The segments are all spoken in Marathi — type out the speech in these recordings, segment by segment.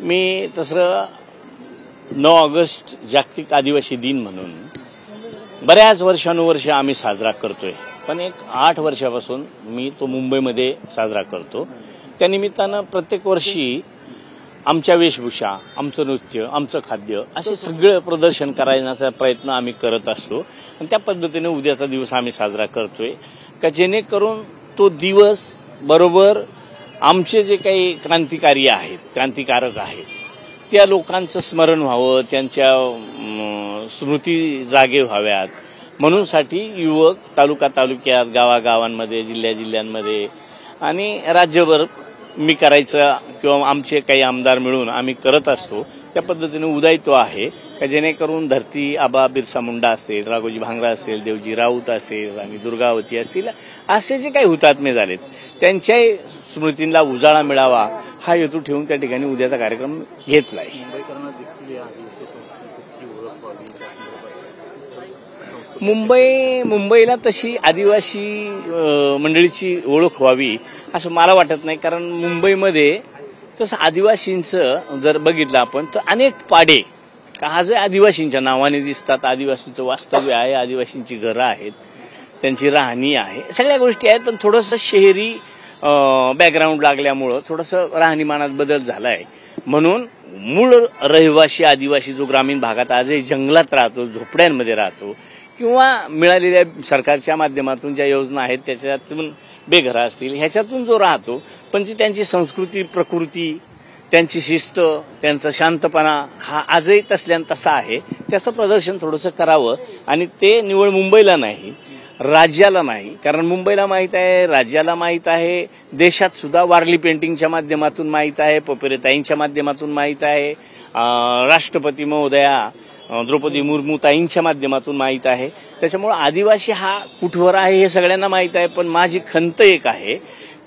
मी तसं 9 ऑगस्ट जागतिक आदिवासी दिन म्हणून बऱ्याच वर्षानुवर्ष आम्ही साजरा करतोय, पण एक 8 वर्षापासून मी तो मुंबईमध्ये साजरा करतो। त्या निमित्तानं प्रत्येक वर्षी आमच्या वेशभूषा, आमचं नृत्य, आमचं खाद्य असे सगळं प्रदर्शन करायचा प्रयत्न आम्ही करत असतो आणि त्या पद्धतीने उद्याचा दिवस आम्ही साजरा करतोय का जेणेकरून तो दिवस बरोबर आमचे जे काही क्रांतिकारी आहेत, क्रांतिकारक आहेत, त्या लोकांचं स्मरण व्हावं, त्यांच्या स्मृती जागे व्हाव्यात म्हणून साठी युवक तालुक्यात, गावागावांमध्ये, जिल्ह्यांमध्ये आणि राज्यभर मी करायचं किंवा आमचे काही आमदार मिळून आम्ही करत असतो। त्या पद्धतीने उद्या तो आहे का जेणेकरून धरती आबा बिरसा मुंडा असेल, राघोजी भांगरा असेल, देवजी राऊत असेल आणि दुर्गावती असतील, असे जे काही हुतात्मे झालेत त्यांच्या स्मृतींना उजाळा मिळावा हा हेतू ठेवून त्या ठिकाणी उद्याचा कार्यक्रम घेतलाय। मुंबईला तशी आदिवासी मंडळीची ओळख व्हावी असं मला वाटत नाही, कारण मुंबईमध्ये तसं आदिवासींचं जर बघितलं आपण तर अनेक पाडे आज आदिवासींच्या नावाने दिसतात। आदिवासींचं वास्तव्य आहे, आदिवासींची घरं आहेत, त्यांची राहणी आहे, सगळ्या गोष्टी आहेत, पण थोडंसं शहरी बॅकग्राऊंड लागल्यामुळं थोडंसं राहणीमानात बदल झालाय। म्हणून मूळ रहिवासी आदिवासी जो ग्रामीण भागात आजही जंगलात राहतो, झोपड्यांमध्ये राहतो किंवा मिळालेल्या सरकारच्या माध्यमातून ज्या योजना आहेत त्याच्यातून बेघर असतील ह्याच्यातून जो राहतो, पण जी त्यांची संस्कृती, प्रकृती, त्यांची शिस्त, त्यांचा शांतपणा हा आजही तसा आहे, त्याचं प्रदर्शन थोडंसं करावं आणि ते निवळ मुंबईला नाही, राज्याला नाही, कारण मुंबईला माहीत आहे, राज्याला माहीत आहे, देशात सुद्धा वारली पेंटिंगच्या माध्यमातून माहीत आहे, पोपेरेताईंच्या माध्यमातून माहीत आहे, राष्ट्रपती महोदया द्रौपदी मुर्मू ताईंच्या माध्यमातून माहीत आहे। त्याच्यामुळे आदिवासी हा कुठवर आहे हे सगळ्यांना माहीत आहे, पण माझी खंत एक आहे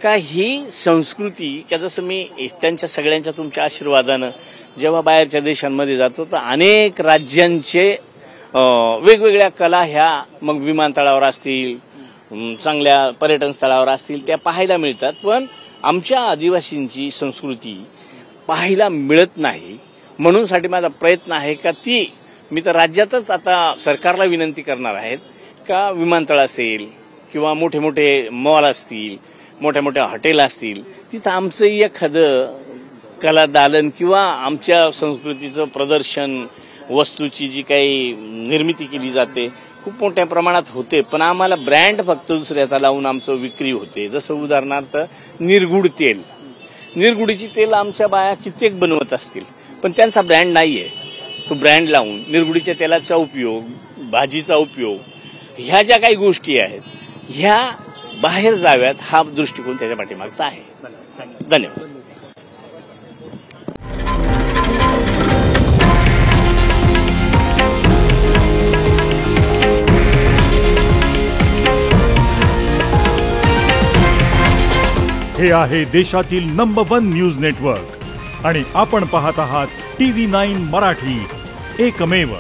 का ही संस्कृती का जसं मी त्यांच्या सगळ्यांच्या तुमच्या आशीर्वादानं जेव्हा बाहेरच्या देशांमध्ये जातो तर अनेक राज्यांचे वेगवेगळ्या कला ह्या मग विमानतळावर असतील, चांगल्या पर्यटन स्थळावर असतील, त्या पाहायला मिळतात, पण आमच्या आदिवासींची संस्कृती पाहायला मिळत नाही। म्हणून साठी माझा प्रयत्न आहे का मी तर राज्यातच आता सरकारला विनंती करणार आहेत का विमानतळ असेल किंवा मोठे मोठे मॉल असतील, मोठ्या मोठ्या हॉटेल असतील, तिथं आमचं एखादं कला दालन किंवा आमच्या संस्कृतीचं प्रदर्शन, वस्तूची जी काही निर्मिती केली जाते खूप मोठ्या प्रमाणात होते, पण आम्हाला ब्रँड फक्त दुसऱ्याचा लावून आमचं विक्री होते। जसं उदाहरणार्थ निरगुड तेल, निरगुडीची तेल आमच्या बाया कित्येक बनवत असतील, पण त्यांचा ब्रँड नाहीये। तो ब्रँड लावून निरगुडीच्या तेलाचा उपयोग, भाजीचा उपयोग, ह्या ज्या काही गोष्टी आहेत ह्या बाहेर जाव्यात हा दृष्टिकोन त्याच्या पाठीमागचा आहे। धन्यवाद। हे आहे देशातील नंबर 1 न्यूज नेटवर्क आणि आपण पाहत आहात TV9 मराठी, एकमेव।